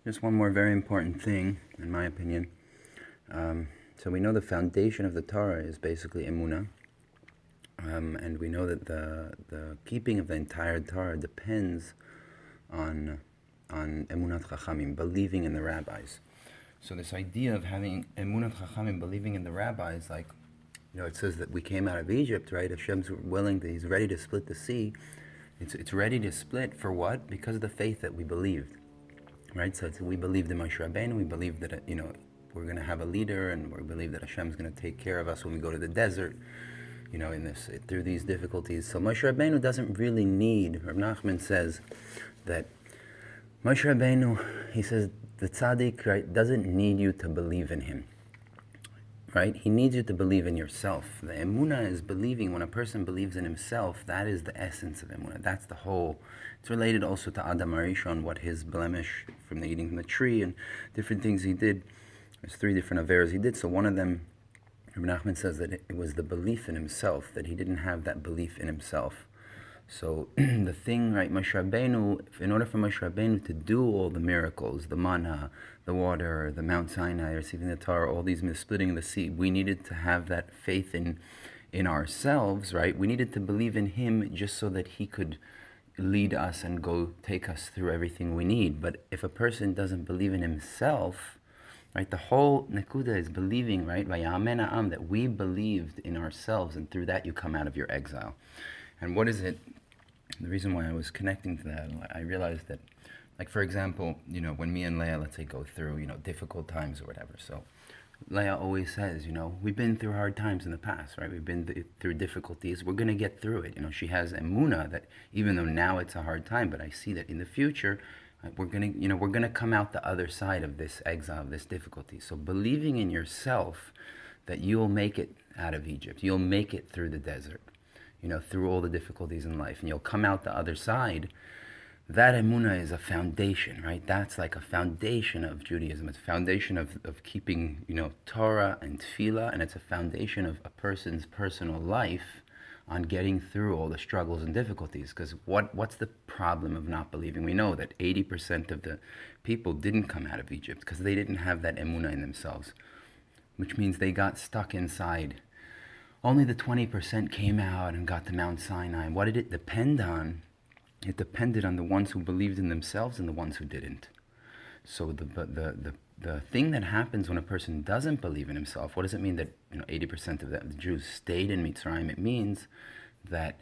Just one more very important thing, in my opinion. So we know the foundation of the Torah is basically emunah, and we know that the keeping of the entire Torah depends on emunat chachamim, believing in the rabbis. So this idea of having emunat chachamim, believing in the rabbis, like, it says that we came out of Egypt, right? Hashem's willing, that He's ready to split the sea. It's ready to split for what? Because of the faith that we believed, right? So we believed in Moshe Rabbeinu. We believed that we're going to have a leader, and we believe that Hashem's going to take care of us when we go to the desert, through these difficulties. So Moshe Rabbeinu doesn't really need. Reb Nachman says that Moshe Rabbeinu, he says, the tzaddik, right, doesn't need you to believe in him, right? He needs you to believe in yourself. The emunah is believing. When a person believes in himself, that is the essence of emunah. That's the whole. It's related also to Adam Arishon, what his blemish from the eating from the tree and different things he did. There's 3 different averas he did. So one of them, Rabbi Nachman says that it was the belief in himself, that he didn't have that belief in himself. So the thing, right, Moshe Rabbeinu, in order for Moshe Rabbeinu to do all the miracles, the manna, the water, the Mount Sinai, receiving the Torah, all these splitting the sea, we needed to have that faith in ourselves, right? We needed to believe in him just so that he could lead us and go take us through everything we need. But if a person doesn't believe in himself, right, the whole nekuda is believing, right, Vayamen ha'am, that we believed in ourselves, and through that you come out of your exile. And what is it? The reason why I was connecting to that, I realized that, like, for example, when me and Leah, let's say, go through, difficult times or whatever. So Leah always says, we've been through hard times in the past, right? We've been through difficulties. We're going to get through it. She has emunah that even though now it's a hard time, but I see that in the future, we're going to come out the other side of this exile, of this difficulty. So believing in yourself that you'll make it out of Egypt, you'll make it through the desert, through all the difficulties in life, and you'll come out the other side. That emunah is a foundation, right? That's like a foundation of Judaism. It's a foundation of keeping, Torah and tefillah, and it's a foundation of a person's personal life on getting through all the struggles and difficulties. Because what's the problem of not believing? We know that 80% of the people didn't come out of Egypt because they didn't have that emunah in themselves, which means they got stuck inside. Only the 20% came out and got to Mount Sinai. What did it depend on? It depended on the ones who believed in themselves and the ones who didn't. So the thing that happens when a person doesn't believe in himself, what does it mean that 80% of the Jews stayed in Mitzrayim? It means that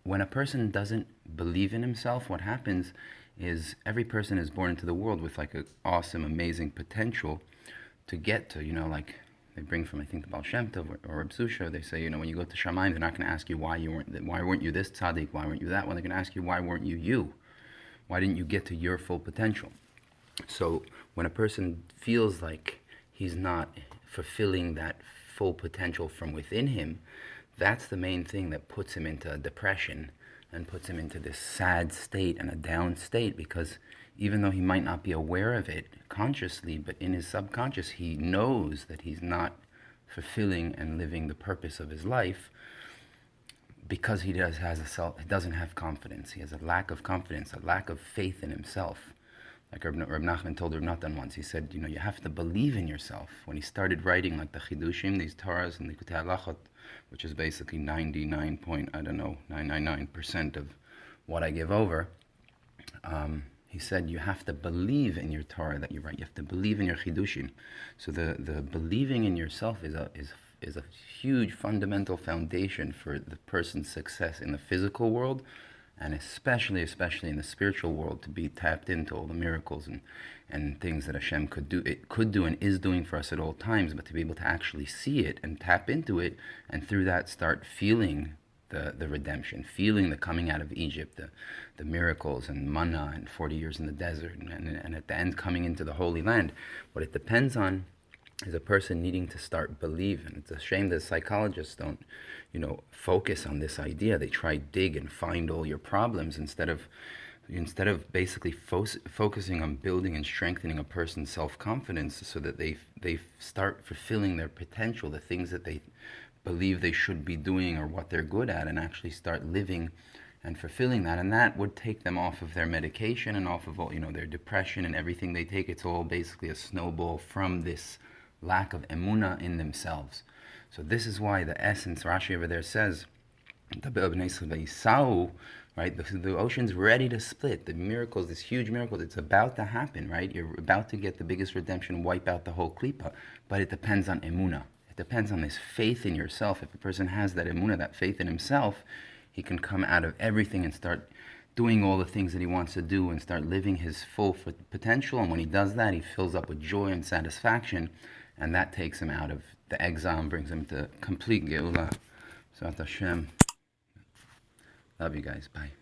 when a person doesn't believe in himself, what happens is every person is born into the world with like an awesome, amazing potential to get to, like they bring from, I think, the Baal Shem Tov or Reb Susha, they say, when you go to Shamayim, they're not going to ask you why weren't you this tzaddik, why weren't you that one? They're going to ask you, why weren't you? Why didn't you get to your full potential? So when a person feels like he's not fulfilling that full potential from within him, that's the main thing that puts him into depression and puts him into this sad state and a down state, because even though he might not be aware of it consciously, but in his subconscious he knows that he's not fulfilling and living the purpose of his life, because he doesn't have confidence. He has a lack of confidence, a lack of faith in himself. Like Reb Nachman told Reb Natan once, he said, you have to believe in yourself. When he started writing like the Chidushim, these Torahs and the Likutei Halachot, which is basically 999% of what I give over, he said, you have to believe in your Torah that you write. You have to believe in your Chidushim. So the believing in yourself is a huge fundamental foundation for the person's success in the physical world, and especially in the spiritual world, to be tapped into all the miracles and things that Hashem could do and is doing for us at all times, but to be able to actually see it and tap into it, and through that start feeling the redemption, feeling the coming out of Egypt, the miracles and manna and 40 years in the desert, and at the end coming into the Holy Land. What it depends on is a person needing to start believing. It's a shame that psychologists don't, focus on this idea. They try dig and find all your problems instead of basically focusing on building and strengthening a person's self-confidence, so that they start fulfilling their potential, the things that they believe they should be doing or what they're good at, and actually start living and fulfilling that, and that would take them off of their medication and off of all, their depression and everything they take. It's all basically a snowball from this lack of emuna in themselves. So this is why the essence, Rashi over there says, right? The ocean's ready to split. The miracles, this huge miracle, it's about to happen, right? You're about to get the biggest redemption, wipe out the whole klipa. But it depends on emuna. It depends on this faith in yourself. If a person has that emuna, that faith in himself, he can come out of everything and start doing all the things that he wants to do and start living his full potential. And when he does that, he fills up with joy and satisfaction, and that takes him out of the exile and brings him to complete Geula. So Hashem. Love you guys. Bye.